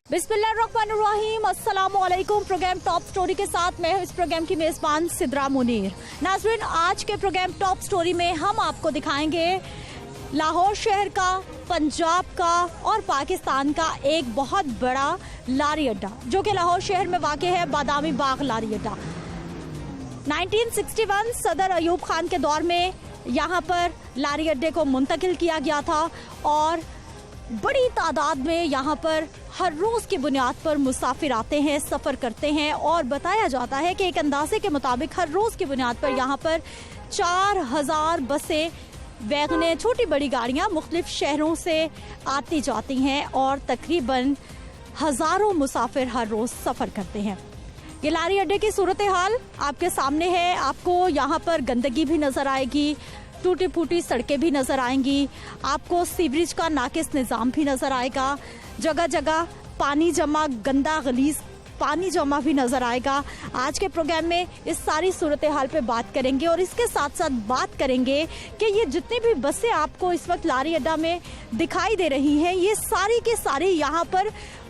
बिस्मिल्लाहिर्रहमानिर्रहीम, अस्सलामुअलैकुम। Programme top story के साथ मैं हूं इस प्रोग्राम की मेजबान सिद्रा मुनीर। नाज़रीन, आज के प्रोग्राम टॉप स्टोरी में हम आपको दिखाएंगे लाहौर शहर का, पंजाब का और पाकिस्तान का एक बहुत बड़ा लारी अड्डा जो कि लाहौर शहर में वाक़ है, बादामी बाग लारी अड्डा। 1961 सदर अयूब खान के दौर में यहाँ पर लारी अड्डे को मुंतकिल किया गया था और बड़ी तादाद में यहाँ पर हर रोज़ की बुनियाद पर मुसाफिर आते हैं, सफ़र करते हैं और बताया जाता है कि एक अंदाजे के मुताबिक हर रोज़ की बुनियाद पर यहाँ पर 4000 बसें, वैगनें, छोटी बड़ी गाड़ियाँ मुख्तलिफ शहरों से आती जाती हैं और तकरीबन हज़ारों मुसाफिर हर रोज़ सफ़र करते हैं। ये लारी अड्डे की सूरत हाल आपके सामने है। आपको यहाँ पर गंदगी भी नज़र आएगी, टूटी फूटी सड़कें भी नज़र आएंगी, आपको सीवरेज का नाकिस निज़ाम भी नज़र आएगा, जगह जगह पानी जमा, गंदा गलीज पानी जमा भी नज़र आएगा। आज के प्रोग्राम में इस सारी सूरत हाल पे बात करेंगे और इसके साथ साथ बात करेंगे कि ये जितनी भी बसें आपको इस वक्त लारी अड्डा में दिखाई दे रही हैं, ये सारी के सारी यहाँ पर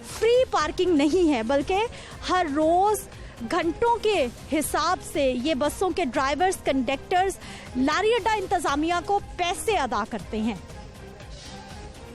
फ्री पार्किंग नहीं है, बल्कि हर रोज़ घंटों के हिसाब से ये बसों के ड्राइवर्स, कंडक्टर्स लारी अड्डा इंतजामिया को पैसे अदा करते हैं।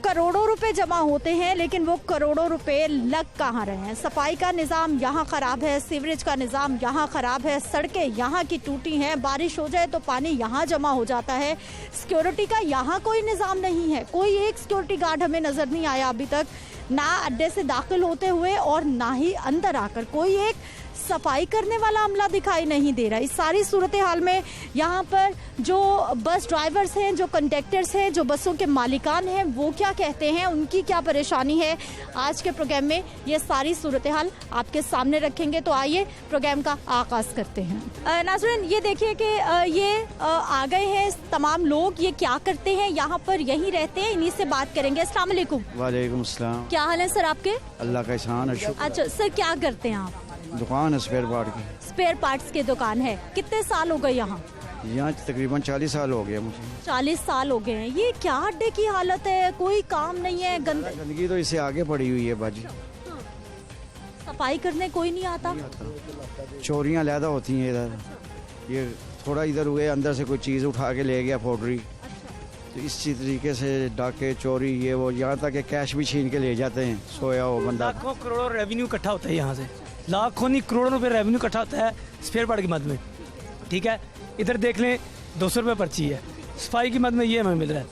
करोड़ों रुपए जमा होते हैं, लेकिन वो करोड़ों रुपए लग कहाँ रहे हैं। सफाई का निज़ाम यहाँ ख़राब है, सीवरेज का निज़ाम यहाँ ख़राब है, सड़कें यहाँ की टूटी हैं, बारिश हो जाए तो पानी यहाँ जमा हो जाता है, सिक्योरिटी का यहाँ कोई निज़ाम नहीं है। कोई एक सिक्योरिटी गार्ड हमें नज़र नहीं आया अभी तक, ना अड्डे से दाखिल होते हुए और ना ही अंदर आकर कोई एक सफाई करने वाला अमला दिखाई नहीं दे रहा। इस सारी सूरत हाल में यहाँ पर जो बस ड्राइवर्स हैं, जो कंडक्टर्स हैं, जो बसों के मालिकान हैं, वो क्या कहते हैं, उनकी क्या परेशानी है, आज के प्रोग्राम में ये सारी सूरत हाल आपके सामने रखेंगे। तो आइए प्रोग्राम का आगाज़ करते हैं। नाज़रीन, ये देखिए कि ये आ गए हैं तमाम लोग। ये क्या करते हैं, यहाँ पर यहीं रहते हैं, इन्हीं से बात करेंगे। अस्सलाम वालेकुम। वालेकुम अस्सलाम। क्या हाल है सर आपके? अल्लाह का एहसान है। अच्छा सर, क्या करते हैं आप? दुकान है स्पेयर पार्ट की। स्पेयर पार्ट्स की दुकान है। कितने साल हो गए यहाँ? यहाँ तकरीबन 40 साल हो गया मुझे। 40 साल हो गए हैं। ये क्या अड्डे की हालत है, कोई काम नहीं है, गंदगी तो इससे आगे पड़ी हुई है बाजी। सफाई करने कोई नहीं आता। चोरियाँ ज़्यादा होती हैं इधर। ये थोड़ा इधर हुए, अंदर से कोई चीज़ उठा के ले गया फोटरी, तो इसी तरीके से डाके, चोरी, ये वो, यहाँ तक कैश भी छीन के ले जाते हैं। सोया हो बंदा। लाखों करोड़ों रेवेन्यू इकट्ठा होता है यहाँ से, लाखों नहीं करोड़ों रुपए रेवेन्यू इकट्ठा होता है स्पेयर पार्ट की मद में। ठीक है, इधर देख लें 200 रुपये पर्ची है, सफाई की मद में ये हमें मिल रहा है।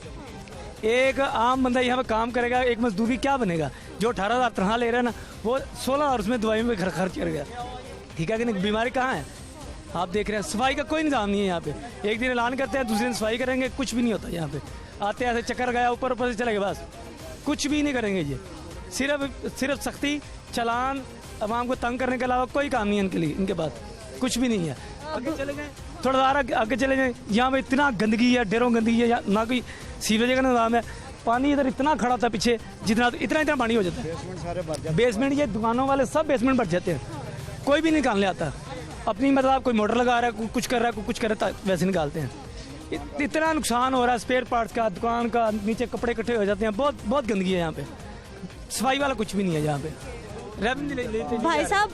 एक आम बंदा यहाँ पे काम करेगा, एक मजदूरी क्या बनेगा? जो 18,000 तनख्वाह ले रहा है ना, वो 16,000 उसमें दवाई में खर्च कर गया। ठीक है कि नहीं? बीमारी कहाँ है? आप देख रहे हैं सफाई का कोई निज़ाम नहीं है यहाँ पे। एक दिन ऐलान करते हैं, दूसरे दिन सफाई करेंगे, कुछ भी नहीं होता यहाँ पे। आते ऐसे चक्कर गया, ऊपर ऊपर से चले गए, बस कुछ भी नहीं करेंगे। ये सिर्फ सख्ती, चलान, आवाम को तंग करने के अलावा कोई काम नहीं है इनके लिए, इनके पास कुछ भी नहीं है। आगे चले गए, थोड़ा आगे चले जाए, यहाँ पे इतना गंदगी है, ढेरों गंदगी है, ना कोई सीवरेज का निज़ाम है। पानी इधर इतना खड़ा था पीछे, इतना पानी हो जाता है। बेसमेंट, ये दुकानों वाले सब बेसमेंट भर जाते हैं, कोई भी निकाल ले आता। अपनी मतलब कोई मोटर लगा रहा है, कुछ कर रहा है, कुछ कर रहा है, वैसे निकालते हैं। इतना नुकसान हो रहा है स्पेयर पार्ट्स का, दुकान का, नीचे कपड़े इकट्ठे हो जाते हैं। बहुत गंदगी है यहाँ पे, सफाई वाला कुछ भी नहीं है यहाँ पे। भाई साहब,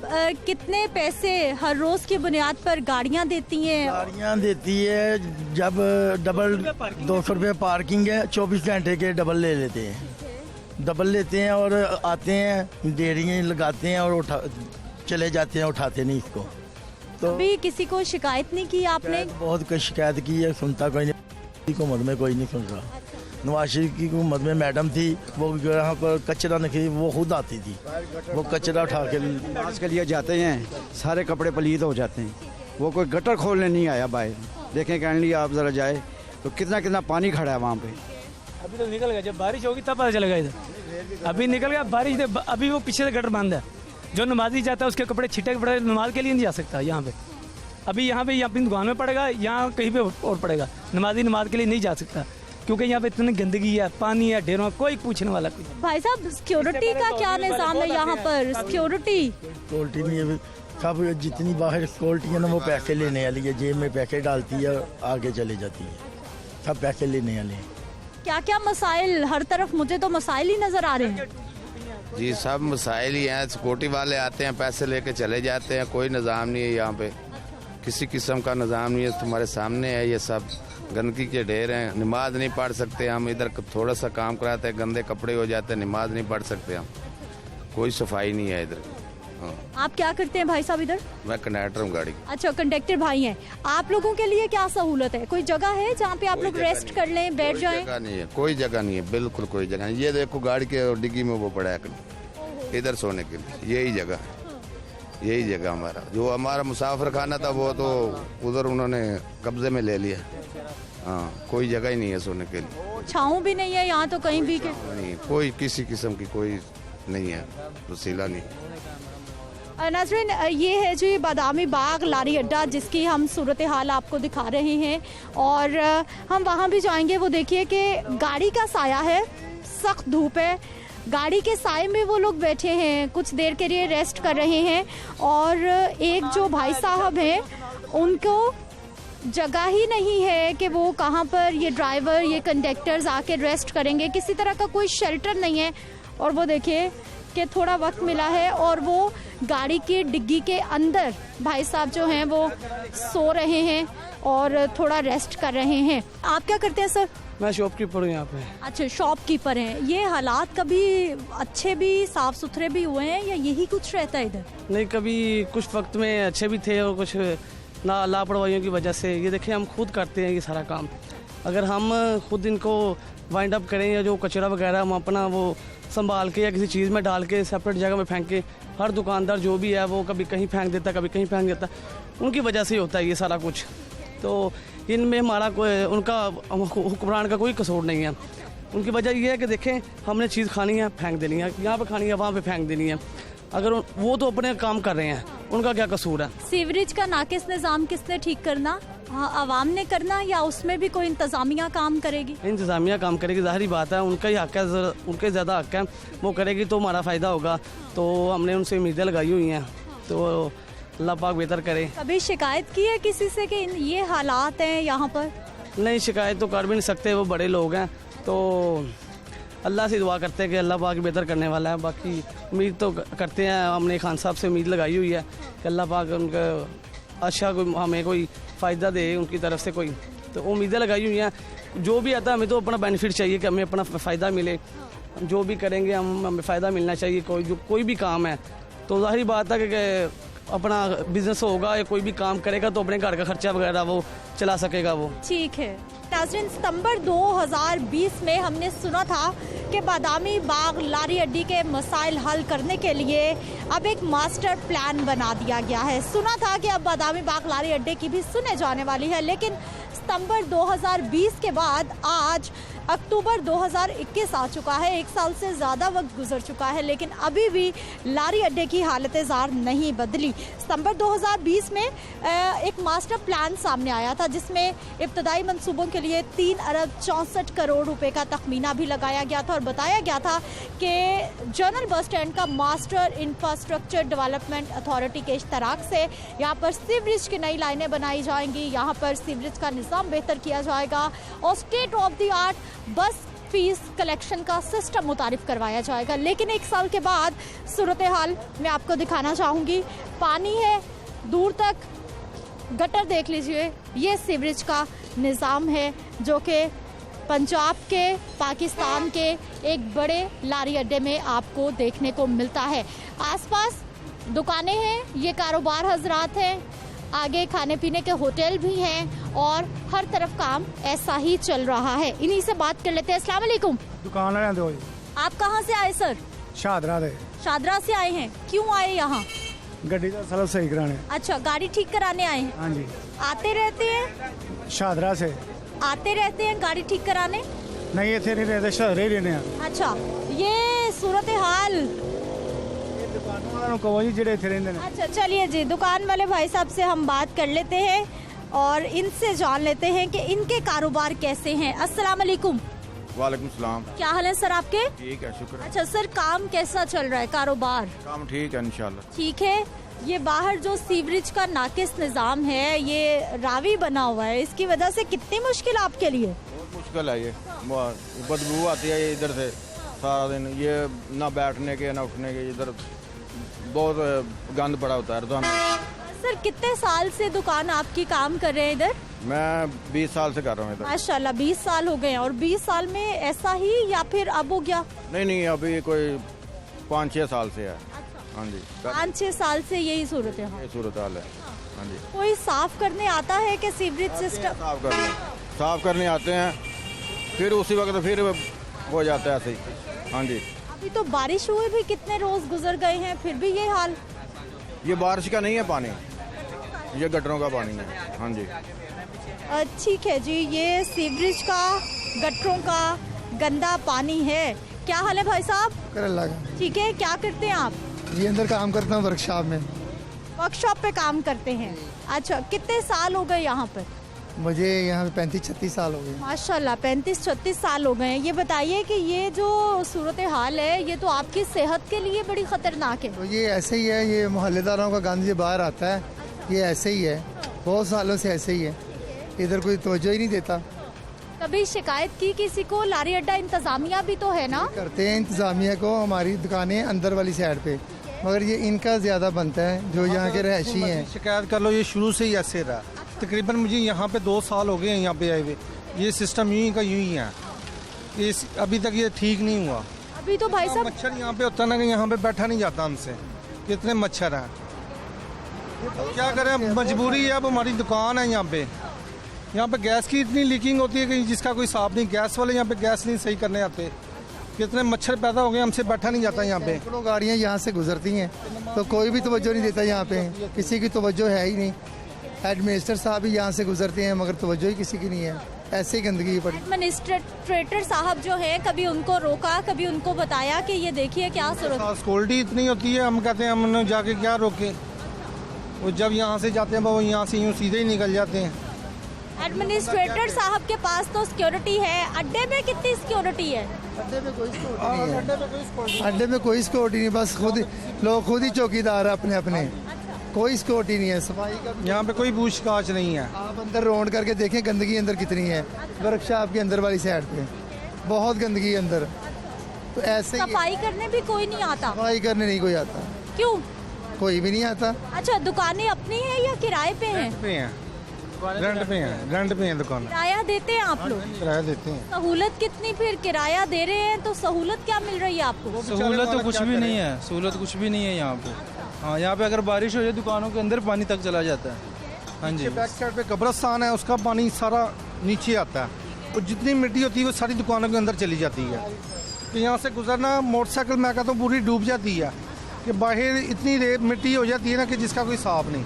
कितने पैसे हर रोज की बुनियाद पर गाड़ियाँ देती हैं? गाड़ियाँ देती है जब डबल 200 रुपये पार्किंग है, 24 घंटे के डबल ले लेते हैं। डबल लेते हैं और आते हैं, देरियाँ लगाते हैं और चले जाते हैं, उठाते नहीं इसको। तो अभी किसी को शिकायत नहीं की आपने? बहुत कुछ शिकायत की है, सुनता कोई नहीं, हुकूमत में कोई नहीं सुन रहा। नवाज शरीफ की हुकूमत में मैडम थी, वो यहाँ पर कचरा नहीं, वो खुद आती थी, वो कचरा उठा के नाश के लिए जाते हैं, सारे कपड़े पलीद हो जाते हैं। वो कोई गटर खोलने नहीं आया बाहर। देखें कैंडली, आप ज़रा जाए तो कितना पानी खड़ा है वहाँ पे। अभी तो निकल गया, जब बारिश होगी तब पता चलेगा इधर। अभी निकल गया बारिश, अभी वो पीछे से गटर बंद है। जो नमाजी जाता है उसके कपड़े छिटे पड़े, नमाज के लिए नहीं जा सकता यहाँ पे। अभी यहाँ पे अपनी दुकान में पड़ेगा, यहाँ कहीं पे और पड़ेगा। नमाजी नमाज के लिए नहीं जा सकता क्योंकि यहाँ पे इतनी गंदगी है, पानी है, ढेरों, कोई पूछने वाला कोई। भाई साहब, सिक्योरिटी का क्या निज़ाम है यहाँ पर? सिक्योरिटी नहीं है, सब जितनी बाहर सिक्योरिटी है ना, वो पैसे लेने वाली है, जेब में पैसे डालती है, आगे चले जाती है, सब पैसे लेने वाले हैं। क्या क्या मसाइल? हर तरफ मुझे तो मसाइल ही नजर आ रहे हैं। जी सब मसाइल ही हैं। सिक्योरिटी वाले आते हैं, पैसे लेके चले जाते हैं, कोई निज़ाम नहीं है यहाँ पे, किसी किस्म का निज़ाम नहीं है। तुम्हारे सामने है, ये सब गंदगी के ढेर हैं। नमाज नहीं पढ़ सकते हम, इधर थोड़ा सा काम कराते हैं, गंदे कपड़े हो जाते हैं, नमाज नहीं पढ़ सकते हम, कोई सफाई नहीं है इधर। हाँ। आप क्या करते हैं भाई साहब इधर? मैं कंडक्टर हूँ गाड़ी। अच्छा, कंडक्टर भाई हैं। आप लोगों के लिए क्या सहूलत है? कोई जगह है जहाँ पे आप लोग रेस्ट कर लें, बैठ जाएं? जगह नहीं है, कोई जगह नहीं है, बिल्कुल कोई जगह नहीं। ये देखो गाड़ी के डिग्गी में वो पड़ा है, इधर सोने के लिए यही जगह है, यही जगह हमारा। जो हमारा मुसाफिर खाना था वो तो उधर उन्होंने कब्जे में ले लिया। हाँ, कोई जगह ही नहीं है सोने के लिए। छाँव भी नहीं है यहाँ तो कहीं भी के? नहीं, कोई किसी किस्म की कोई नहीं है, वसीला नहीं। नाज़रीन, ये है जी बादामी बाग लारी अड्डा, जिसकी हम सूरत हाल आपको दिखा रहे हैं और हम वहाँ भी जाएंगे। वो देखिए कि गाड़ी का साया है, सख्त धूप है, गाड़ी के साए में वो लोग बैठे हैं, कुछ देर के लिए रेस्ट कर रहे हैं। और एक जो भाई साहब हैं उनको जगह ही नहीं है कि वो कहाँ पर ये ड्राइवर, ये कंडक्टर्स आके रेस्ट करेंगे, किसी तरह का कोई शेल्टर नहीं है। और वो देखिए कि थोड़ा वक्त मिला है और वो गाड़ी की डिग्गी के अंदर भाई साहब जो हैं वो सो रहे हैं और थोड़ा रेस्ट कर रहे हैं। आप क्या करते हैं सर? मैं शॉपकीपर हूँ यहाँ पे। अच्छा, शॉपकीपर हैं। ये हालात कभी अच्छे भी, साफ सुथरे भी हुए हैं या यही कुछ रहता है इधर? नहीं, कभी कुछ वक्त में अच्छे भी थे और कुछ लापरवाहियों की वजह से। ये देखिए हम खुद करते हैं ये सारा काम, अगर हम खुद इनको वाइंड अप करें या जो कचरा वगैरह हम अपना वो संभाल के या किसी चीज़ में डाल के सेपरेट जगह में फेंक के, हर दुकानदार जो भी है वो कभी कहीं फेंक देता, कभी कहीं फेंक देता, उनकी वजह से होता है ये सारा कुछ। तो इनमें हमारा कोई, उनका हुक्मरान का कोई कसूर नहीं है। उनकी वजह ये है कि देखें हमने चीज़ खानी है फेंक देनी है, यहाँ पे खानी है वहाँ पे फेंक देनी है। अगर वो तो अपने काम कर रहे हैं, उनका क्या कसूर है? सीवरेज का नाकिस निज़ाम किसने ठीक करना? हाँ, आवाम ने करना या उसमें भी कोई इंतजामिया काम करेगी? इंतजामिया काम करेगी, जाहिर बात है, उनका ही हक है, उनके ज़्यादा हक है, वो करेगी तो हमारा फ़ायदा होगा। तो हमने उनसे उम्मीदें लगाई हुई हैं, तो अल्लाह पाक बेहतर करे। कभी शिकायत की है किसी से कि ये हालात हैं यहाँ पर? नहीं, शिकायत तो कर भी नहीं सकते, वो बड़े लोग हैं, तो अल्लाह से दुआ करते हैं कि अल्लाह पाक बेहतर करने वाला है। बाकी उम्मीद तो करते हैं, हमने खान साहब से उम्मीद लगाई हुई है कि अल्लाह पाक उनका अच्छा कोई हमें कोई फ़ायदा दे, उनकी तरफ से कोई, तो उम्मीदें लगाई हुई हैं। जो भी आता है हमें तो अपना बेनिफिट चाहिए कि हमें अपना फ़ायदा मिले, जो भी करेंगे हमें फ़ायदा मिलना चाहिए। कोई भी काम है तो जाहिर बात है कि अपना बिजनेस होगा या कोई भी काम करेगा तो अपने घर का खर्चा वगैरह वो चला सकेगा वो। ठीक है नाज़रीन, सितंबर 2020 में हमने सुना था कि बादामी बाग लारी अड्डी के मसाइल हल करने के लिए अब एक मास्टर प्लान बना दिया गया है। सुना था कि अब बादामी बाग लारी अड्डे की भी सुने जाने वाली है, लेकिन सितंबर 2020 के बाद आज अक्टूबर 2021 आ चुका है, 1 साल से ज़्यादा वक्त गुजर चुका है, लेकिन अभी भी लारी अड्डे की हालतें ज़ार नहीं बदली। सितंबर 2020 में एक मास्टर प्लान सामने आया था, जिसमें इब्तदाई मंसूबों के लिए 3 अरब 64 करोड़ रुपए का तखमीना भी लगाया गया था और बताया गया था कि जनरल बस स्टैंड का मास्टर इंफ्रास्ट्रक्चर डेवलपमेंट अथॉरिटी के इश्तराक से यहाँ पर सीवरेज की नई लाइनें बनाई जाएंगी, यहाँ पर सीवरेज का निज़ाम बेहतर किया जाएगा और स्टेट ऑफ द आर्ट बस फीस कलेक्शन का सिस्टम मुतारिफ करवाया जाएगा। लेकिन 1 साल के बाद सूरत हाल मैं आपको दिखाना चाहूँगी। पानी है दूर तक, गटर देख लीजिए, ये सीवरेज का निज़ाम है जो कि पंजाब के, पाकिस्तान के एक बड़े लारी अड्डे में आपको देखने को मिलता है। आसपास दुकानें हैं, ये कारोबार हजरात हैं, आगे खाने पीने के होटल भी हैं और हर तरफ काम ऐसा ही चल रहा है। इन्हीं से बात कर लेते हैं। अस्सलाम वालेकुम। दुकान दो। आप कहाँ से आए सर? शादरा से। शादरा से आए हैं, क्यों आए यहाँ? गड्डी का सर्विस सही कराने। अच्छा, गाड़ी ठीक कराने आए हैं? हाँ जी। आते रहते हैं? शादरा से आते रहते हैं गाड़ी ठीक कराने? नहीं, इतने नहीं रहते, शादरा ही रहने हैं। अच्छा, ये सूरत हाल अच्छा, चलिए जी, दुकान वाले भाई साहब से हम बात कर लेते हैं और इनसे जान लेते हैं कि इनके कारोबार कैसे हैं। अस्सलाम वालेकुम। वालेकुम सलाम। क्या हाल है सर आपके? ठीक है, शुक्र। अच्छा सर, काम कैसा चल रहा है, कारोबार? काम ठीक है इंशाल्लाह। ठीक है। ये बाहर जो सीवरेज का नाकिस निज़ाम है, ये रावी बना हुआ है, इसकी वजह से कितनी मुश्किल आपके लिए? बहुत मुश्किल है, ये बदबू आती है इधर से, सारा दिन ये ना बैठने के ना उठने के, इधर बहुत गंद पड़ा होता है हरदोई में। सर कितने साल से दुकान आपकी काम कर रहे हैं इधर? मैं 20 साल से कर रहा हूँ इधर। माशाल्लाह 20 साल हो गए हैं। और 20 साल में ऐसा ही या फिर अब हो गया? नहीं, अभी कोई 5-6 साल से है। हाँ जी, 5-6 साल से यही सूरत है। ये सूरत हाल है। हाँ जी, कोई साफ करने आता है कि सीवरेज सिस्टम? साफ करने आते हैं, फिर उसी वक्त फिर हो जाता है ऐसे ही। हाँ जी, अभी तो बारिश हुए भी कितने रोज गुजर गए हैं, फिर भी ये हाल। ये बारिश का नहीं है पानी, ये गटरों का पानी है। हाँ जी, ठीक है जी, ये सीवरेज का गटरों का गंदा पानी है। क्या हाल है भाई साहब? कर लगा ठीक है, क्या करते हैं आप? ये अंदर काम करता हूँ वर्कशॉप में। वर्कशॉप पे काम करते हैं। अच्छा, कितने साल हो गए यहाँ पर? मुझे यहाँ पे 35-36 साल हो गए। माशाल्लाह 35-36 साल हो गए हैं। ये बताइए कि ये जो सूरत हाल है ये तो आपकी सेहत के लिए बड़ी खतरनाक है। तो ये ऐसे ही है, ये मोहल्लेदारों का गंद ये बाहर आता है, ये ऐसे ही है, बहुत सालों से ऐसे ही है, इधर कोई तवज्जो ही नहीं देता। कभी शिकायत की किसी को? लारी अड्डा इंतजामिया भी तो है ना? करते हैं इंतजामिया को, हमारी दुकानें अंदर वाली साइड पे, मगर ये इनका ज्यादा बनता है जो यहाँ के रहशी हैं। शिकायत कर लो, ये शुरू से ही ऐसे रहा। तकरीबन मुझे यहाँ पे 2 साल हो गए हैं यहाँ पे आए हुए। ये सिस्टम यूं ही का यूं ही है, अभी तक ये ठीक नहीं हुआ। अभी तो भाई साहब मच्छर यहाँ पे होता है ना कि यहाँ पे बैठा नहीं जाता हमसे, कितने मच्छर हैं। क्या करें, मजबूरी है। अब हमारी दुकान है यहाँ पे गैस की इतनी लीकिंग होती है कि जिसका कोई हिसाब नहीं। गैस वाले यहाँ पे गैस नहीं सही करने आते, कितने मच्छर पैदा हो गए, हमसे बैठा नहीं जाता यहाँ पे। सैकड़ों गाड़ियाँ यहाँ से गुजरती हैं तो कोई भी तवज्जो नहीं देता यहाँ पे, किसी की तवज्जो है ही नहीं। एडमिनिस्ट्रेटर साहब भी यहाँ से गुजरते हैं मगर तवज्जो ही किसी की नहीं है, ऐसे ही गंदगी पड़ी। एडमिनिस्ट्रेटर साहब जो है, कभी उनको रोका, कभी उनको बताया कि ये देखिए क्या सूरत? सिक्योरिटी इतनी होती है, हम कहते हैं हमने जाके क्या रोके, वो जब यहाँ से जाते हैं वो यहाँ से यूँ सीधे ही निकल जाते हैं। एडमिनिस्ट्रेटर साहब के पास तो सिक्योरिटी है, अड्डे में कितनी सिक्योरिटी है? अड्डे में कोई सिक्योरिटी नहीं है, अड्डे में कोई सिक्योरिटी नहीं, बस लोग खुद ही चौकीदार है अपने अपने, कोई सिक्योरिटी नहीं है। सफाई का यहाँ पे कोई पूछताछ नहीं है। आप अंदर राउंड करके देखें गंदगी अंदर कितनी है, वर्कशॉप के अंदर वाली साइड पे बहुत गंदगी है अंदर। तो ऐसे ही सफाई करने भी कोई नहीं आता? सफाई करने नहीं कोई आता। क्यों? कोई भी नहीं आता। अच्छा, दुकानें अपनी है या किराए पे हैं? रेंट पे हैं दुकान। किराया देते हैं आप लोग? किराया देते हैं। सहूलत कितनी? फिर किराया दे रहे हैं तो सहूलत क्या मिल रही है आपको? सहूलत तो कुछ भी नहीं है, सहूलत कुछ भी नहीं है यहाँ पे। हाँ, यहाँ पे अगर बारिश हो जाए दुकानों के अंदर पानी तक चला जाता है। हाँ जी, बैक साइड पे कब्रिस्तान है, उसका पानी सारा नीचे आता है और जितनी मिट्टी होती है वो सारी दुकानों के अंदर चली जाती है। तो यहाँ से गुजरना मोटरसाइकिल मैं कहता हूँ पूरी डूब जाती है कि बाहर इतनी मिट्टी हो जाती है ना कि जिसका कोई हिसाब नहीं।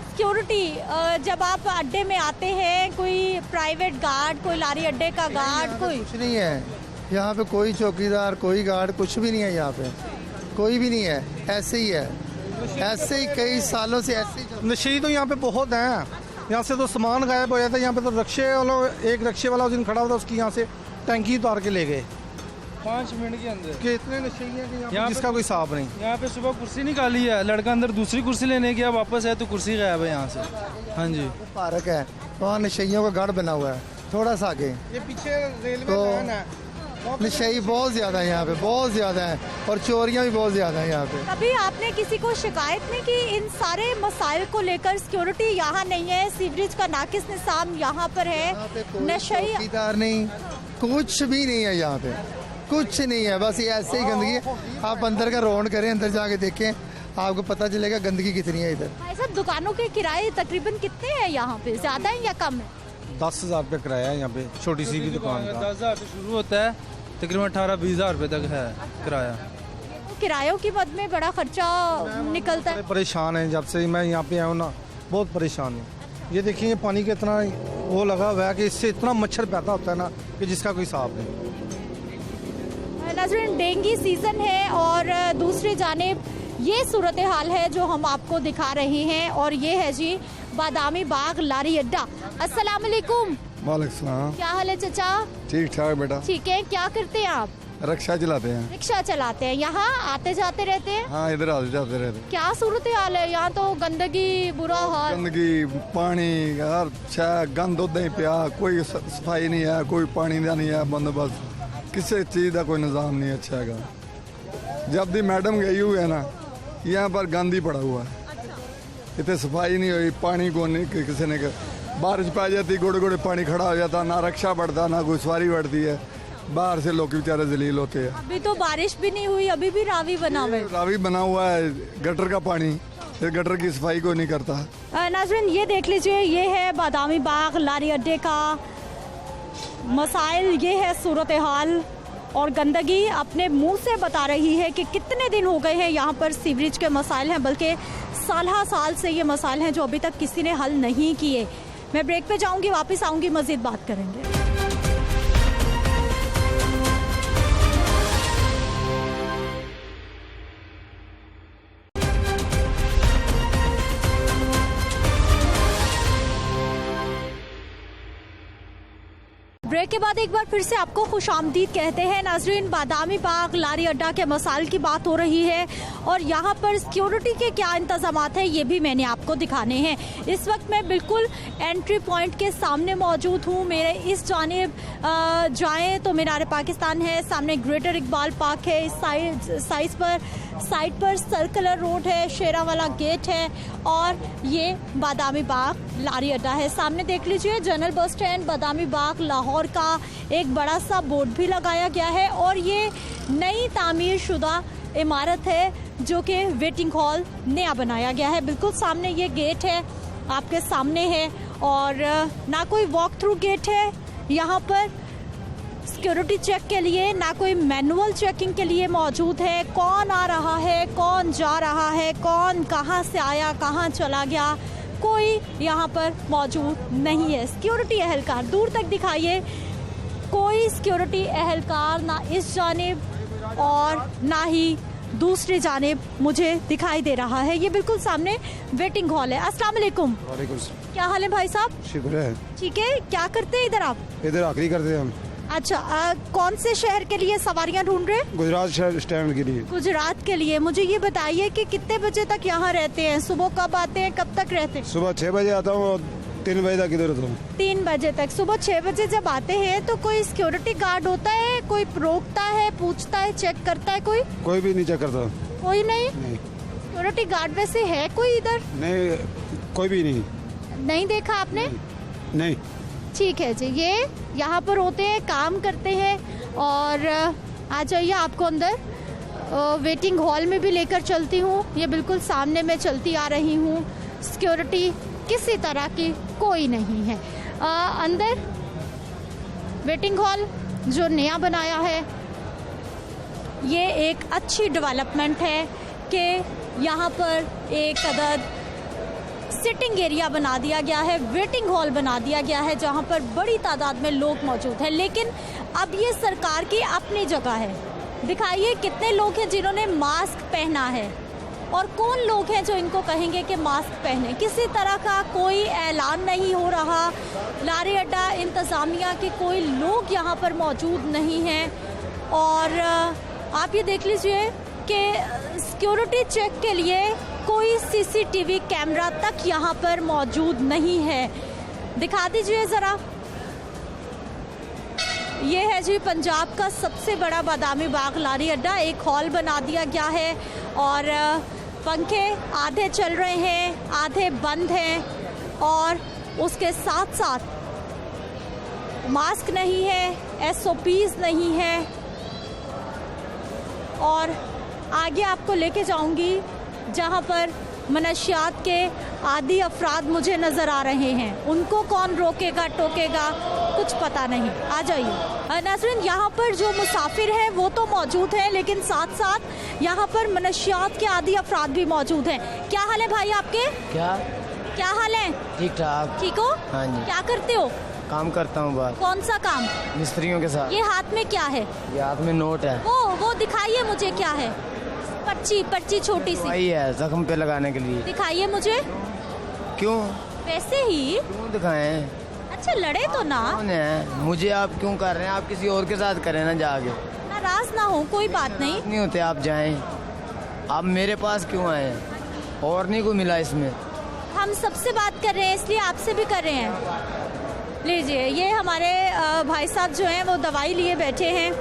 सिक्योरिटी, जब आप अड्डे में आते हैं, कोई प्राइवेट गार्ड, कोई लारी अड्डे का गार्ड, कोई कुछ नहीं है यहाँ पे, कोई चौकीदार, कोई गार्ड, कुछ भी नहीं है यहाँ पे, कोई भी नहीं है, ऐसे ही है, ऐसे ही कई सालों से ऐसे ही। नशे तो यहाँ पे बहुत हैं। यहाँ से तो सामान गायब हो जाता है। यहाँ पे तो रक्शे वाला, एक रक्शे वाला उस दिन खड़ा हुआ था, उसकी यहाँ से टैंकी उतार के ले गए 5 मिनट के अंदर। कि इतने नशे हैं कि यहाँ जिसका कोई हिसाब नहीं। यहाँ पे सुबह कुर्सी निकाली है, लड़का अंदर दूसरी कुर्सी लेने गया, वापस आया तो कुर्सी गायब है यहाँ से। हाँ जी, पार्क है, वहाँ नशेइयों का गढ़ बना हुआ है, थोड़ा सा आगे। ये पीछे रेलवे लाइन है, नशेई बहुत ज्यादा है यहाँ पे, बहुत ज्यादा है, और चोरियाँ भी बहुत ज्यादा है यहाँ पे। कभी आपने किसी को शिकायत नहीं की इन सारे मसाइल को लेकर? सिक्योरिटी यहाँ नहीं है, सीवरेज का नाकिस निज़ाम यहाँ पर है, नशे चौकीदार नहीं, कुछ भी नहीं है यहाँ पे, कुछ नहीं है, बस ये ऐसे ही गंदगी है। आप अंदर का राउंड करें, अंदर जाके देखें, आपको पता चलेगा गंदगी कितनी है इधर। भाई साहब, दुकानों के किराए तकरीबन कितने हैं यहाँ पे? ज्यादा है या कम है? 10,000 रुपये किराया है यहाँ पे, छोटी सी भी दुकान का। 10,000 से शुरू होता है, तकरीबन 18-20 हज़ार रुपये तक है किराया। तो किरायों की मद में बड़ा खर्चा निकलता है। परेशान है, जब से मैं यहाँ पे आया हूँ ना, बहुत परेशान हूँ। ये देखिए, पानी का इतना वो लगा हुआ है कि इससे इतना मच्छर पैदा होता है ना कि जिसका कोई हिसाब नहीं। नाज़रीन, डेंगू सीजन है और दूसरी जानिब ये सूरत हाल है जो हम आपको दिखा रहे हैं, और ये है जी बादामी बाग लारी अड्डा। अस्सलाम वालेकुम। वालेकुम सलाम। क्या हाल है चचा? ठीक ठाक बेटा। ठीक है। क्या करते हैं आप? रिक्शा चलाते हैं। रिक्शा चलाते हैं। यहाँ आते जाते रहते हैं? हाँ, इधर आते जाते रहते हैं। क्या सूरत हाल है यहाँ? तो गंदगी, बुरा हाल, गंदगी, पानी, हर शह गंद उदा ही पिया, कोई सफाई नहीं है, कोई पानी का नहीं है बंदोबस्त, किसी चीज़ का कोई निज़ाम नहीं अच्छा है। जब दी मैडम गई हुई है ना, यहाँ पर गंद ही पड़ा हुआ है। इतने सफाई नहीं हुई, पानी को नहीं किसी ने, बारिश पा जाती गोड़े गोड़े पानी खड़ा हो जाता, ना रक्षा बढ़ता ना कोई सवारी बढ़ती है, बाहर से लोग बेचारे जलील होते हैं। अभी तो बारिश भी नहीं हुई, अभी भी रावी बना हुआ है। रावी बना हुआ है, गटर का पानी, फिर गटर की सफाई को नहीं करता। नाज़रीन ये देख लीजिए, ये है बादामी बाग लारी अड्डे का मसाइल, ये है सूरत हाल। और गंदगी अपने मुंह से बता रही है कि कितने दिन हो गए हैं यहाँ पर सीवरेज के मसाइल हैं, बल्कि साल से ये मसाइल हैं जो अभी तक किसी ने हल नहीं किए। मैं ब्रेक पे जाऊंगी, वापस आऊंगी, मजीद बात करेंगे। ब्रेक के बाद एक बार फिर से आपको खुशामदीद कहते हैं। नाजरीन, बादामी बाग लारी अड्डा के मसाइल की बात हो रही है और यहाँ पर सिक्योरिटी के क्या इंतजामात हैं ये भी मैंने आपको दिखाने हैं। इस वक्त मैं बिल्कुल एंट्री पॉइंट के सामने मौजूद हूँ। मेरे इस जानिब जाएं तो मीनार पाकिस्तान है, सामने ग्रेटर इकबाल पार्क है, इस साइड पर सर्कुलर रोड है, शेरावाला गेट है और ये बादामी बाग लारी अड्डा है। सामने देख लीजिए general bus stand Badami Bagh Lahore का एक बड़ा सा बोर्ड भी लगाया गया है और ये नई तामीर शुदा इमारत है जो कि वेटिंग हॉल नया बनाया गया है। बिल्कुल सामने ये गेट है, आपके सामने है और ना कोई वॉक थ्रू गेट है यहाँ पर सिक्योरिटी चेक के लिए, ना कोई मैनुअल चेकिंग के लिए मौजूद है। कौन आ रहा है, कौन जा रहा है, कौन कहाँ से आया, कहाँ चला गया, कोई यहाँ पर मौजूद नहीं है। सिक्योरिटी एहलकार दूर तक दिखाइए, कोई सिक्योरिटी एहलकार ना इस जानिब और ना ही दूसरी जानिब मुझे दिखाई दे रहा है। ये बिल्कुल सामने वेटिंग हॉल है। अस्सलाम वालेकुम। क्या हाल है भाई साहब? शुक्र है। ठीक है, क्या करते हैं इधर आप? इधर आखिरी करते हैं हम। अच्छा, कौन से शहर के लिए सवारियां ढूंढ रहे हैं? गुजरात स्टैंड के लिए। गुजरात के लिए। मुझे ये बताइए कि कितने बजे तक यहाँ रहते हैं? सुबह कब आते हैं, कब तक रहते हैं? सुबह 6 बजे आता हूँ और 3 बजे तक इधर होता हूँ। 3 बजे तक। सुबह 6 बजे जब आते हैं तो कोई सिक्योरिटी गार्ड होता है, कोई रोकता है, पूछता है, चेक करता है? कोई भी नहीं चेक करता। कोई नहीं? सिक्योरिटी गार्ड वैसे है कोई इधर? नहीं, कोई भी नहीं। नहीं देखा आपने? नहीं। ठीक है जी, ये यहाँ पर होते हैं, काम करते हैं और आ जाइए, आपको अंदर वेटिंग हॉल में भी लेकर चलती हूँ। ये बिल्कुल सामने मैं चलती आ रही हूँ। सिक्योरिटी किसी तरह की कोई नहीं है। अंदर वेटिंग हॉल जो नया बनाया है ये एक अच्छी डेवलपमेंट है कि यहाँ पर एक अदद सिटिंग एरिया बना दिया गया है, वेटिंग हॉल बना दिया गया है जहाँ पर बड़ी तादाद में लोग मौजूद हैं। लेकिन अब ये सरकार की अपनी जगह है। दिखाइए कितने लोग हैं जिन्होंने मास्क पहना है और कौन लोग हैं जो इनको कहेंगे कि मास्क पहने। किसी तरह का कोई ऐलान नहीं हो रहा। लारी अड्डा इंतज़ामिया के कोई लोग यहाँ पर मौजूद नहीं हैं और आप ये देख लीजिए कि सिक्योरिटी चेक के लिए कोई सीसीटीवी कैमरा तक यहाँ पर मौजूद नहीं है। दिखा दीजिए ज़रा। ये है जी पंजाब का सबसे बड़ा बादामी बाग लारी अड्डा। एक हॉल बना दिया गया है और पंखे आधे चल रहे हैं, आधे बंद हैं और उसके साथ साथ मास्क नहीं है, SOPs नहीं है। और आगे आपको लेके जाऊंगी जहां पर मनशियात के आदी अफराद मुझे नज़र आ रहे हैं। उनको कौन रोकेगा टोकेगा कुछ पता नहीं। आ जाइए नाज़रीन, यहाँ पर जो मुसाफिर हैं वो तो मौजूद हैं लेकिन साथ साथ यहाँ पर मनशियात के आदी अफराद भी मौजूद हैं। क्या हाल है भाई आपके? क्या हाल है? ठीक ठाक। ठीक हो? हाँ जी। क्या करते हो? काम करता हूँ बाहर। कौन सा काम? मिस्त्रियों के साथ। ये हाथ में क्या है? ये हाथ में नोट है। वो दिखाइए मुझे क्या है। पर्ची छोटी सी। वही है, जख्म पे लगाने के लिए। दिखाइए मुझे। क्यों? वैसे ही। क्यों दिखाएं? अच्छा लड़े तो ना। कौन है? मुझे आप क्यों कर रहे हैं? आप किसी और के साथ करें ना जाके। नाराज ना हो, कोई बात नहीं होते। आप जाएं। आप मेरे पास क्यों आए? और नहीं कोई मिला इसमें? हम सबसे बात कर रहे हैं इसलिए आपसे भी कर रहे हैं। लीजिए, ये हमारे भाई साहब जो हैं वो दवाई लिए बैठे हैं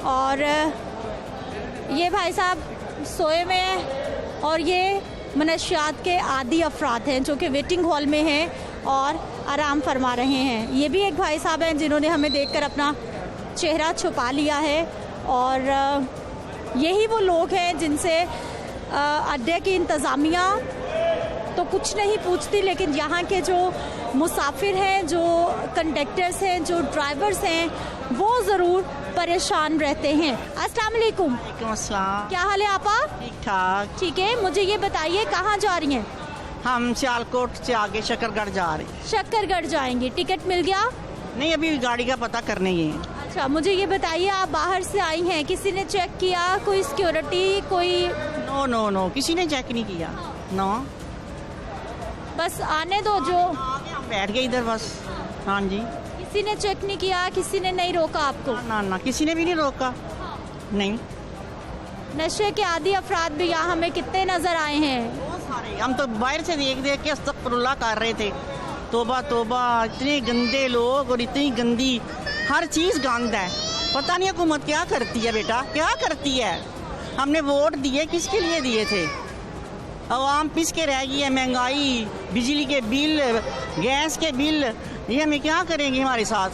और ये भाई साहब सोए में हैं और ये मनशियात के आदी अफराद हैं जो कि वेटिंग हॉल में हैं और आराम फरमा रहे हैं। ये भी एक भाई साहब हैं जिन्होंने हमें देखकर अपना चेहरा छुपा लिया है और यही वो लोग हैं जिनसे अड्डे की इंतज़ामिया तो कुछ नहीं पूछती, लेकिन यहाँ के जो मुसाफिर हैं, जो कंडक्टर्स हैं, जो ड्राइवर्स हैं, वो ज़रूर परेशान रहते हैं। अस्सलाम वालेकुम। क्या हाल है आपा? ठीक ठाक। ठीक है, मुझे ये बताइए कहाँ जा रही हैं? हम सियालकोट से आगे शक्करगढ़ जा रहे हैं। शक्करगढ़ जाएंगे, टिकट मिल गया? नहीं, अभी गाड़ी का पता करने ही है। अच्छा, मुझे ये बताइए आप बाहर से आई हैं, किसी ने चेक किया? कोई सिक्योरिटी कोई? नो नो नो, किसी ने चेक नहीं किया। नो, बस आने दो जो हम बैठ गए इधर बस। हाँ जी। किसी ने चेक नहीं किया? किसी ने नहीं रोका आपको? ना ना, किसी ने भी नहीं रोका। नहीं। नशे के आदी अफराद भी यहाँ हमें कितने नजर आए हैं? सारे हम तो बाहर से देख देख के अस्तगफिरुल्लाह कर रहे थे। तोबा तोबा, इतने गंदे लोग और इतनी गंदी हर चीज़ गंद है। पता नहीं हुकूमत क्या करती है बेटा, क्या करती है। हमने वोट दिए, किसके लिए दिए थे? आवाम पिस के रह गई है। महंगाई, बिजली के बिल, गैस के बिल, ये हमें क्या करेंगे हमारे साथ?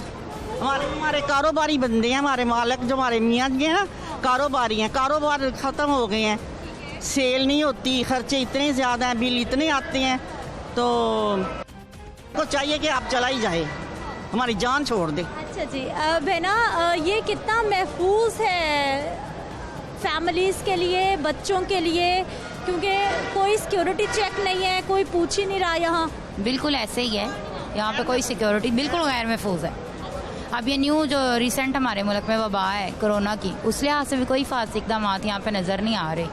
हमारे कारोबारी बंदे हैं, हमारे मालिक जो हमारे मियाँ जी हैं ना, कारोबारी हैं। कारोबार ख़त्म हो गए हैं, सेल नहीं होती, खर्चे इतने ज़्यादा हैं, बिल इतने आते हैं। तो चाहिए कि आप चला ही जाए, हमारी जान छोड़ दे। अच्छा जी, अब है ना, ये कितना महफूज है फैमिलीज़ के लिए, बच्चों के लिए, क्योंकि कोई सिक्योरिटी चेक नहीं है, कोई पूछ ही नहीं रहा यहाँ। बिल्कुल ऐसे ही है, यहाँ पे कोई सिक्योरिटी बिल्कुल गैर महफूज है। अब ये न्यू जो रिसेंट हमारे मुल्क में वबा है कोरोना की, उस लिहाज से भी कोई खास इकदाम यहाँ पे नज़र नहीं आ रहे।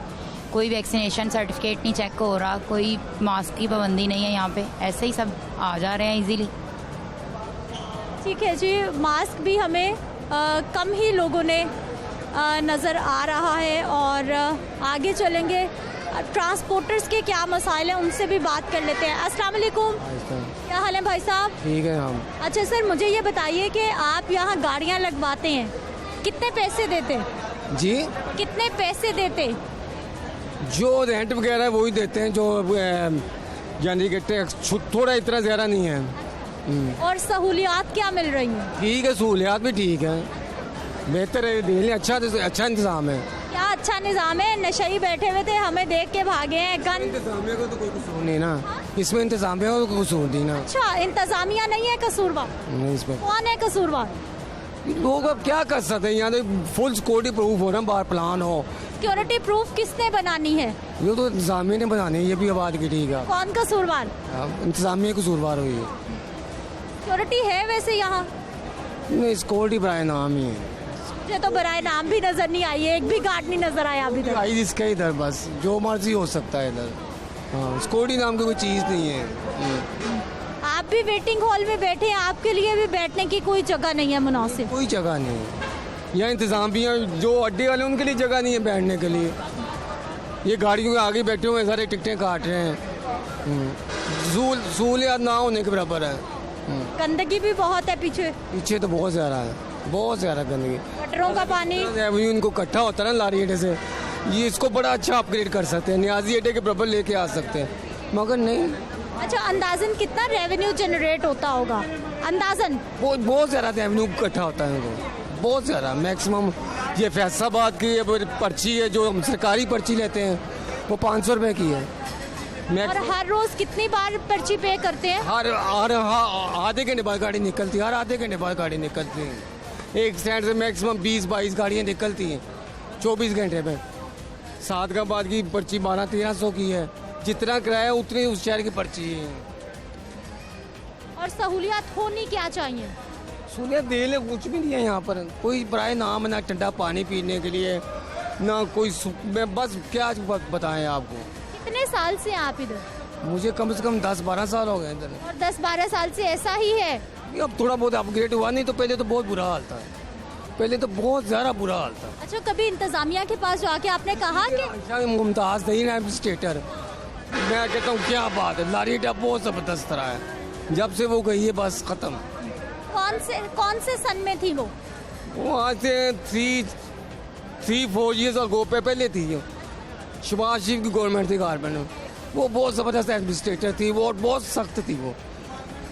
कोई वैक्सीनेशन सर्टिफिकेट नहीं चेक हो रहा, कोई मास्क की पाबंदी नहीं है यहाँ पे, ऐसे ही सब आ जा रहे हैं इजीली। ठीक है जी, मास्क भी हमें कम ही लोगों ने नज़र आ रहा है और आगे चलेंगे। ट्रांसपोर्टर्स के क्या मसाइल हैं उनसे भी बात कर लेते हैं। अस्सलाम वालेकुम। क्या हाल है भाई साहब? ठीक है हम। अच्छा सर, मुझे ये बताइए कि आप यहाँ गाड़ियाँ लगवाते हैं, कितने पैसे देते? जी, कितने पैसे देते? जो रेंट वगैरह है वही देते हैं, जो यानी कि टैक्स थोड़ा इतना ज़्यादा नहीं है। और सहूलियात क्या मिल रही हैं? ठीक है, सहूलियात भी ठीक है, बेहतर है, दिल्ली अच्छा इंतज़ाम है। क्या अच्छा निज़ाम है? नशई बैठे हुए थे, हमें देख के भागे हैं। गन इंतज़ामिया को तो कोई कसूर नहीं ना, इसमें इंतज़ामिया को तो कसूर नहीं ना। अच्छा, इंतज़ामिया नहीं है कसूरवार? नहीं, इसमें कौन है कसूरवार? लोग अब क्या कर सकते हैं, यहाँ तो फुल सिक्योरिटी प्रूफ हो ना, बाहर प्लान हो। सिक्योरिटी प्रूफ किसने बनानी है? ये तो इंतज़ामिया ने बनानी है, ये भी आबाद की। ठीक है, कौन कसूरवार? इंतज़ामिया कसूरवार हुई है। सिक्योरिटी है वैसे यहाँ? नहीं, सिक्योरिटी बराए नाम ही है। मुझे तो बराए नाम भी नजर नहीं आई है, एक भी गार्ड नहीं नजर आया अभी तक। आई इसका इधर बस जो मर्जी हो सकता है इधर। हाँ, सिक्योरिटी नाम की कोई चीज़ नहीं है। आप भी वेटिंग हॉल में बैठे हैं, आपके लिए भी बैठने की कोई जगह नहीं है मुनासिब? कोई जगह नहीं है, यहाँ इंतज़ाम भी है, जो अड्डे वाले उनके लिए जगह नहीं है बैठने के लिए। ये गाड़ियों के आगे बैठे हुए सारे टिकटें काट रहे हैं, सहूलियत ना होने के बराबर है। गंदगी भी बहुत है पीछे। पीछे तो बहुत ज़्यादा है, बहुत ज़्यादा गंदगी। गटरों का पानी रेवेन्यू इनको इकट्ठा होता है ना लारी अड्डे से, ये इसको बड़ा अच्छा अपग्रेड कर सकते हैं, न्याजी अड्डे के बराबर लेके आ सकते हैं, मगर नहीं। अच्छा, अंदाजन कितना रेवेन्यू जनरेट होता होगा? अंदाजन बहुत ज़्यादा रेवेन्यू इकट्ठा होता है इनको, बहुत ज़्यादा। मैक्सिमम ये फैसलाबाद की पर्ची है, जो हम सरकारी पर्ची लेते हैं, वो 500 रुपये की है। और हर रोज कितनी बार पर्ची पे करते हैं? हर आधे घंटे बाद गाड़ी निकलती है, हर आधे घंटे बाद गाड़ी निकलती है। एक स्टैंड से मैक्सिमम 20-22 गाड़ियाँ निकलती हैं 24 घंटे में। 7 का बाद की पर्ची 1200-1300 की है, जितना किराया उतनी उस शहर की पर्ची है। और सहूलियात होनी क्या चाहिए? सहूलियत दे ले, कुछ भी नहीं है यहाँ पर, कोई बराए नाम, ना ठंडा पानी पीने के लिए, ना कोई बस क्या बताएं आपको। कितने साल से आप इधर? मुझे कम से कम 10-12 साल हो गए इधर। और 10-12 साल से ऐसा ही है? अब थोड़ा बहुत अपग्रेड हुआ, नहीं तो पहले तो बहुत बुरा हाल था, पहले तो बहुत ज़्यादा बुरा हाल था। अच्छा, कभी इंतजामिया के पास जाके आपने कहा कि मुमताज़ तरीन एडमिनिस्ट्रेटर, मैं कहता हूँ क्या बात है, लारी अड्डा बहुत ज़बरदस्त तरह है, जब से वो गई है बस ख़त्म। कौन से सन में थी वो? आज से 3-4 ईयर्स और गो पे पहले थी जो शहबाज शरीफ की गवर्नमेंट थी गारमेंट में, वो बहुत ज़बरदस्त एडमिनिस्ट्रेटर थी, वो बहुत सख्त थी वो।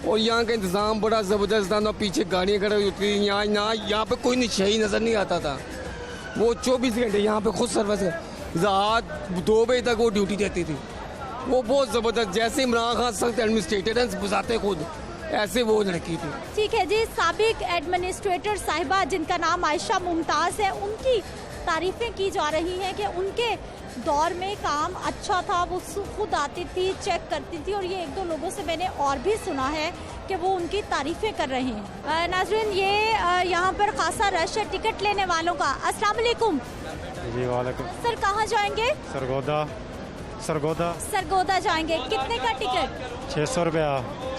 और यहाँ का इंतज़ाम बड़ा ज़बरदस्त था ना, पीछे गाड़ियाँ खड़ी होती थी, यहाँ पे कोई नशे नज़र नहीं आता था। वो 24 घंटे यहाँ पे खुद सर्विस है, रात 2 बजे तक वो ड्यूटी देती थी। वो बहुत ज़बरदस्त, जैसे इमरान खान सख्त एडमिनिस्ट्रेटर हैं बुझाते खुद, ऐसे वो लड़की थी। ठीक है जी, साबिक एडमिनिस्ट्रेटर साहिबा जिनका नाम आयशा मुमताज़ है, उनकी तारीफ़ें की जा रही हैं कि उनके दौर में काम अच्छा था, वो खुद आती थी, चेक करती थी, और ये 1-2 लोगों से मैंने और भी सुना है कि वो उनकी तारीफ़ें कर रहे हैं। नाज़रीन, ये यहाँ पर खासा रश है टिकट लेने वालों का। अस्सलाम वालेकुम। जी वालेकुम। सर कहाँ जाएंगे? सरगोदा जाएंगे। कितने का टिकट? 600 रुपया।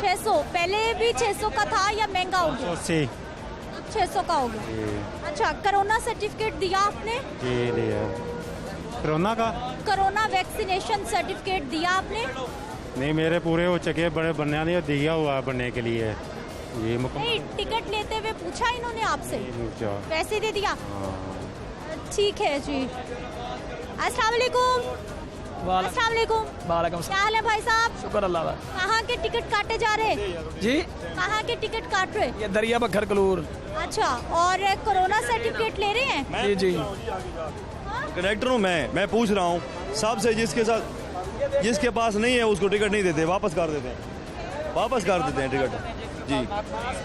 600। पहले भी 600 का था या महंगा हो गया? 600 का हो गया। अच्छा, कोरोना सर्टिफिकेट दिया आपने? जी दिया। कोरोना वैक्सीनेशन सर्टिफिकेट दिया आपने? नहीं, मेरे पूरे हो चुके, बड़े बनने नहीं दिया हुआ है बनने के लिए। ये नहीं, टिकट लेते हुए पूछा इन्होंने आपसे? पैसे दे दिया? ठीक है जी। अस्सलाम वालेकुम। अस्सलाम वालेकुम। वालेकुम। क्या हाल है भाई साहब? शुक्र अल्लाह का। कहाँ के टिकट काटे जा रहे? जी, कहाँ के टिकट काट रहे? ये दरिया बखर कलूर। अच्छा, और कोरोना सर्टिफिकेट ले रहे हैं? जी जी। कंडक्टर हूँ मैं पूछ रहा हूँ साहब से, जिसके पास नहीं है उसको टिकट नहीं देते, वापस कर देते हैं टिकट। जी,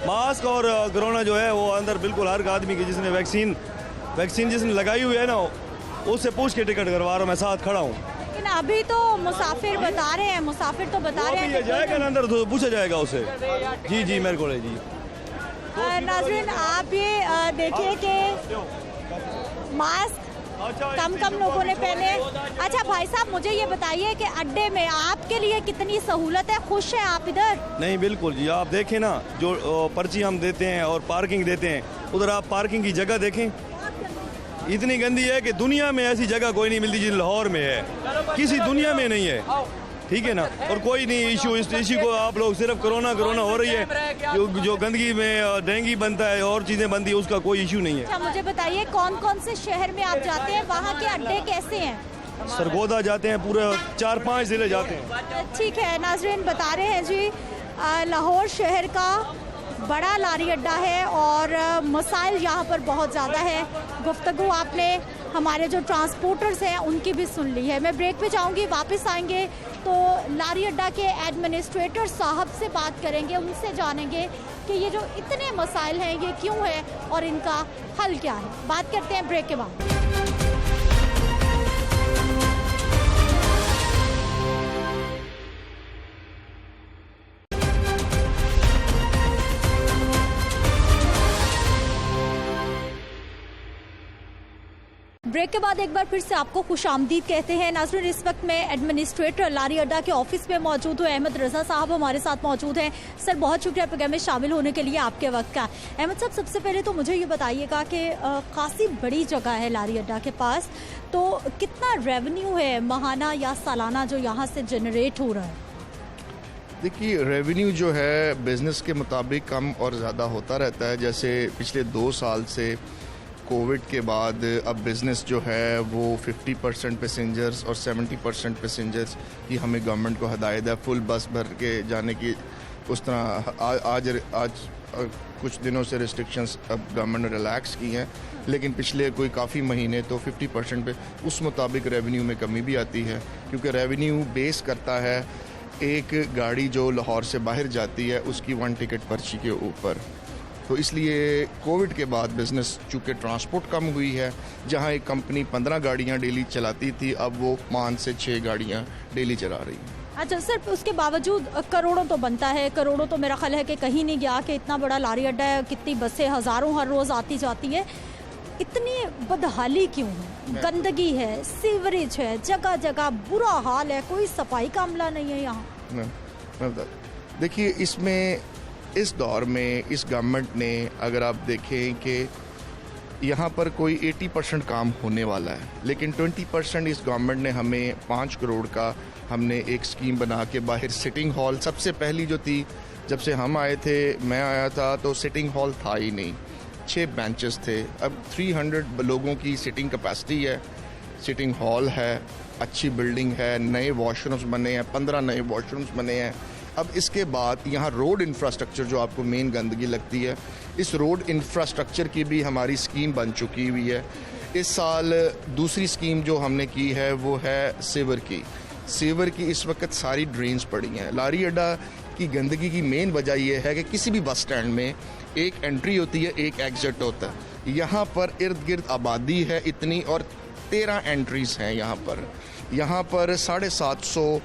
मास्क और कोरोना जो है वो अंदर बिल्कुल हर आदमी की, जिसने वैक्सीन जिसने लगाई हुई है ना, उससे पूछ के टिकट करवा रहा हूँ, मैं साथ खड़ा हूँ। लेकिन अभी तो मुसाफिर बता रहे हैं जाएगा ना अंदर तो पूछा जाएगा उसे। जी मेरे को जी। नाज़रीन, आप ये देखिए कि मास्क कम लोगों ने पहने। अच्छा भाई साहब, मुझे ये बताइए कि अड्डे में आपके लिए कितनी सहूलत है? खुश हैं आप इधर? नहीं, बिल्कुल जी। आप देखें ना, जो पर्ची हम देते हैं और पार्किंग देते हैं, उधर आप पार्किंग की जगह देखें, इतनी गंदी है कि दुनिया में ऐसी जगह कोई नहीं मिलती जो लाहौर में है, किसी दुनिया में नहीं है। ठीक है ना, और कोई नहीं इस इशू को आप लोग सिर्फ कोरोना हो रही है, जो गंदगी में डेंगू बनता है और चीज़ें बनती है, उसका कोई इशू नहीं है। अच्छा, मुझे बताइए कौन से शहर में आप जाते हैं, वहाँ के अड्डे कैसे हैं? सरगोदा जाते हैं, पूरे 4-5 जिले जाते हैं। ठीक है, नाज़रीन बता रहे हैं जी, लाहौर शहर का बड़ा लारी अड्डा है और मसाइल यहाँ पर बहुत ज़्यादा है। गुफ्तगू आपने हमारे जो ट्रांसपोर्टर्स हैं उनकी भी सुन ली है। मैं ब्रेक पे जाऊँगी, वापस आएंगे तो लारी अड्डा के एडमिनिस्ट्रेटर साहब से बात करेंगे, उनसे जानेंगे कि ये जो इतने मसाइल हैं ये क्यों है और इनका हल क्या है। बात करते हैं ब्रेक के बाद। ब्रेक के बाद एक बार फिर से आपको खुशामदीद कहते हैं। नाज़रीन, इस वक्त मैं एडमिनिस्ट्रेटर लारी अड्डा के ऑफिस में मौजूद हूँ। अहमद रज़ा साहब हमारे साथ मौजूद हैं। सर, बहुत शुक्रिया प्रोग्राम में शामिल होने के लिए आपके वक्त का। अहमद साहब, सबसे पहले तो मुझे ये बताइएगा कि खासी बड़ी जगह है लारी अड्डा के पास, तो कितना रेवेन्यू है माहाना या सालाना जो यहाँ से जनरेट हो रहा है? देखिए, रेवेन्यू जो है बिज़नेस के मुताबिक कम और ज़्यादा होता रहता है। जैसे पिछले 2 साल से कोविड के बाद अब बिज़नेस जो है वो 50% पैसेंजर्स और 70% पैसेंजर्स की हमें गवर्नमेंट को हदायत है फुल बस भर के जाने की। उस तरह आज कुछ दिनों से रिस्ट्रिक्शंस अब गवर्नमेंट ने रिलैक्स की हैं, लेकिन पिछले कोई काफ़ी महीने तो 50% पे उस मुताबिक रेवेन्यू में कमी भी आती है, क्योंकि रेवेन्यू बेस करता है एक गाड़ी जो लाहौर से बाहर जाती है उसकी 1 टिकट पर्ची के ऊपर। तो इसलिए कोविड के बाद बिज़नेस चूँकि ट्रांसपोर्ट कम हुई है, जहां एक कंपनी 15 गाड़ियां डेली चलाती थी, अब वो 5 से 6 गाड़ियां डेली चला रही है। अच्छा सर, उसके बावजूद करोड़ों तो बनता है, करोड़ों तो मेरा ख्याल है कि कहीं नहीं गया कि इतना बड़ा लारी अड्डा है, कितनी बसें हज़ारों हर रोज़ आती जाती हैं, इतनी बदहाली क्यों है? गंदगी है, सीवरेज है, जगह जगह बुरा हाल है, कोई सफाई का अमला नहीं है यहाँ। देखिए, इसमें इस दौर में इस गवर्नमेंट ने, अगर आप देखें कि यहाँ पर कोई 80% काम होने वाला है, लेकिन 20% इस गवर्नमेंट ने हमें 5 करोड़ का हमने एक स्कीम बना के बाहर सिटिंग हॉल, सबसे पहली जो थी जब से हम आए थे, मैं आया था तो सिटिंग हॉल था ही नहीं। 6 बेंचेस थे, अब 300 लोगों की सिटिंग कैपेसिटी है, सिटिंग हॉल है, अच्छी बिल्डिंग है, नए वॉशरूम्स बने हैं, 15 नए वॉशरूम्स बने हैं। अब इसके बाद यहाँ रोड इंफ्रास्ट्रक्चर जो आपको मेन गंदगी लगती है, इस रोड इंफ्रास्ट्रक्चर की भी हमारी स्कीम बन चुकी हुई है। इस साल दूसरी स्कीम जो हमने की है वो है सीवर की। सीवर की इस वक्त सारी ड्रेन्स पड़ी हैं। लारी अड्डा की गंदगी की मेन वजह यह है कि किसी भी बस स्टैंड में एक एंट्री होती है, एक एग्जिट होता है। यहाँ पर इर्द गिर्द आबादी है इतनी और 13 एंट्रीज हैं यहाँ पर 750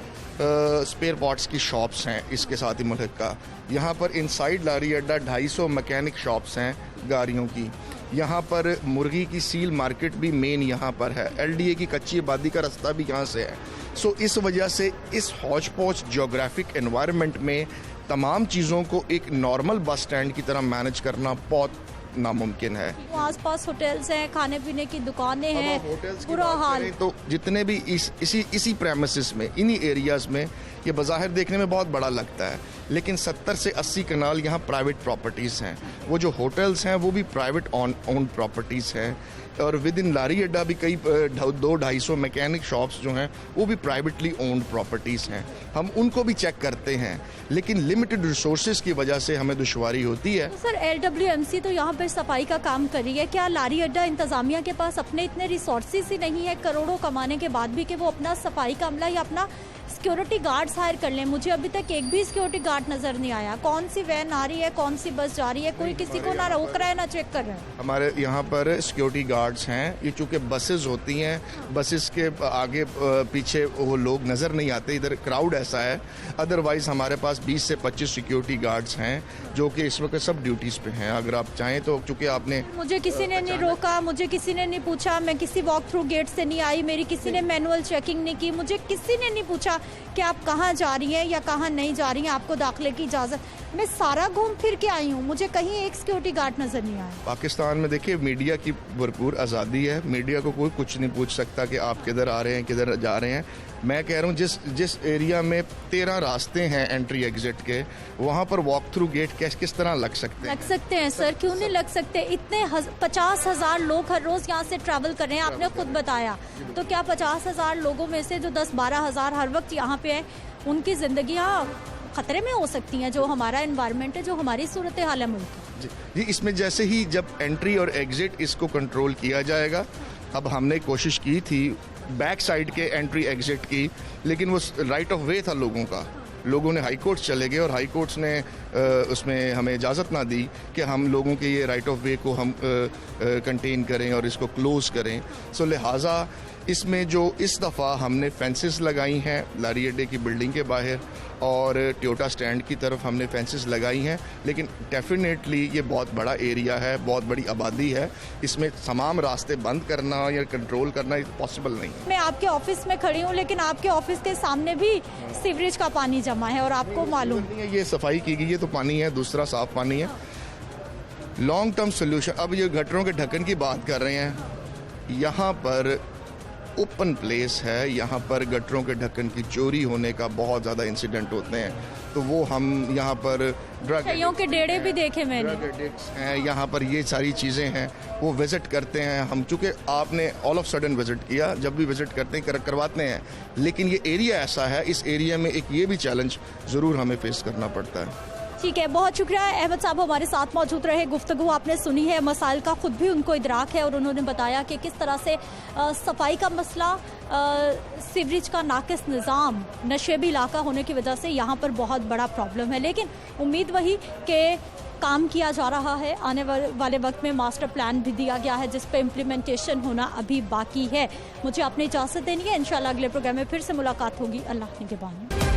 स्पेयर पार्ट्स की शॉप्स हैं। इसके साथ ही मुल्क का यहाँ पर इनसाइड लारी अड्डा 250 मैकेनिक शॉप्स हैं गाड़ियों की। यहाँ पर मुर्गी की सील मार्केट भी मेन यहाँ पर है। LDA की कच्ची आबादी का रास्ता भी यहाँ से है। सो इस वजह से इस हौच पौच जोग्राफिक एनवायरनमेंट में तमाम चीज़ों को एक नॉर्मल बस स्टैंड की तरह मैनेज करना बहुत नामुमकिन है। आसपास होटल्स हैं, खाने पीने की दुकानें हैं, बुरा हाल। तो जितने भी इसी प्रेमिसेस में, इन्हीं एरियाज में, ये बाज़ाहिर देखने में बहुत बड़ा लगता है, लेकिन 70 से 80 कनाल यहाँ प्राइवेट प्रॉपर्टीज़ हैं। वो जो होटल्स हैं वो भी प्राइवेट ओन प्रॉपर्टीज़ हैं, और विद इन लारी अड्डा भी कई 200-250 मैकेनिक शॉप्स जो हैं वो भी प्राइवेटली ओन्ड प्रॉपर्टीज़ हैं। हम उनको भी चेक करते हैं, लेकिन लिमिटेड रिसोर्सेज की वजह से हमें दुश्वारी होती है। तो सर LWMC तो यहाँ पर सफाई का काम कर रही है, क्या लारी अड्डा इंतजामिया के पास अपने इतने रिसोर्सेज ही नहीं है करोड़ों कमाने के बाद भी कि वो अपना सफाई का अमला या अपना सिक्योरिटी गार्ड्स हायर कर लें? मुझे अभी तक एक भी सिक्योरिटी गार्ड नजर नहीं आया। कौन सी वैन आ रही है, कौन सी बस जा रही है, कोई किसी को ना रोक रहा है ना चेक कर रहा है। हमारे यहाँ पर सिक्योरिटी गार्ड्स हैं। ये चूँकि बसेस होती हैं, बसेस के आगे पीछे वो लोग नज़र नहीं आते, इधर क्राउड ऐसा है। अदरवाइज़ हमारे पास 20 से 25 सिक्योरिटी गार्ड्स हैं जो कि इस वक्त सब ड्यूटीज़ पे हैं। अगर आप चाहें तो, चूँकि आपने मुझे किसी ने नहीं रोका, मुझे किसी ने नहीं पूछा, मैं किसी वॉक थ्रू गेट से नहीं आई, मेरी किसी ने मैनुअल चेकिंग नहीं की, मुझे किसी ने नहीं पूछा कि आप कहाँ जा रही हैं या कहाँ नहीं जा रही हैं, आपको दाखिले की इजाज़त। मैं सारा घूम फिर के आई हूँ, मुझे कहीं एक सिक्योरिटी गार्ड नजर नहीं आया। पाकिस्तान में देखिए मीडिया की भरपूर आज़ादी है, मीडिया को कोई कुछ नहीं पूछ सकता कि आप किधर आ रहे हैं, किधर जा रहे हैं। मैं कह रहा हूँ जिस एरिया में 13 रास्ते हैं एंट्री एग्जिट के, वहाँ पर वॉक थ्रू गेट किस तरह लग सकते हैं सर? क्यों नहीं लग सकते? इतने 50,000 लोग हर रोज यहाँ से ट्रैवल कर रहे हैं, आपने खुद बताया। तो क्या 50,000 लोगों में से जो 10-12 हज़ार हर वक्त यहाँ पे है, उनकी जिंदगियाँ खतरे में हो सकती हैं? जो हमारा एनवायरनमेंट है, जो हमारी सूरत हाल है मुल्क जी, इसमें जैसे ही जब एंट्री और एग्जिट इसको कंट्रोल किया जाएगा। अब हमने कोशिश की थी बैक साइड के एंट्री एग्जिट की, लेकिन वो राइट ऑफ वे था लोगों ने हाई कोर्ट चले गए और हाई कोर्ट्स ने उसमें हमें इजाज़त ना दी कि हम लोगों के ये राइट ऑफ वे को हम कंटेन करें और इसको क्लोज़ करें। सो लिहाजा इसमें जो इस दफ़ा हमने फेंसेस लगाई हैं लारी अड्डे की बिल्डिंग के बाहर और टोयोटा स्टैंड की तरफ हमने फेंसेस लगाई हैं, लेकिन डेफिनेटली ये बहुत बड़ा एरिया है, बहुत बड़ी आबादी है, इसमें तमाम रास्ते बंद करना या कंट्रोल करना पॉसिबल नहीं है। मैं आपके ऑफिस में खड़ी हूँ, लेकिन आपके ऑफिस के सामने भी सीवरेज का पानी जमा है और आपको मालूम नहीं है। ये सफाई की गई है तो पानी है, दूसरा साफ पानी है। लॉन्ग टर्म सोल्यूशन, अब ये गटरों के ढक्कन की बात कर रहे हैं, यहाँ पर ओपन प्लेस है, यहाँ पर गटरों के ढक्कन की चोरी होने का बहुत ज़्यादा इंसिडेंट होते हैं। तो वो हम यहाँ पर ड्रग के डेढ़े भी देखे मैंने, ड्रग एडिक्ट्स हैं, यहाँ पर ये सारी चीज़ें हैं, वो विज़िट करते हैं। हम चूँकि आपने ऑल ऑफ सडन विज़िट किया, जब भी विज़िट करते हैं करवाते हैं, लेकिन ये एरिया ऐसा है, इस एरिया में एक ये भी चैलेंज ज़रूर हमें फेस करना पड़ता है। ठीक है, बहुत शुक्रिया अहमद साहब हमारे साथ मौजूद रहे। गुफ्तगू आपने सुनी है, मसाइल का खुद भी उनको इदराक है और उन्होंने बताया कि किस तरह से सफाई का मसला, सीवरेज का नाकिस निज़ाम, नशेबी इलाका होने की वजह से यहाँ पर बहुत बड़ा प्रॉब्लम है। लेकिन उम्मीद वही कि काम किया जा रहा है, आने वाले वक्त में मास्टर प्लान भी दिया गया है जिस पे इम्प्लीमेंटेशन होना अभी बाकी है। मुझे अपनी इजाज़त देनी है, इंशाल्लाह अगले प्रोग्राम में फिर से मुलाकात होगी। अल्लाह निगहबान।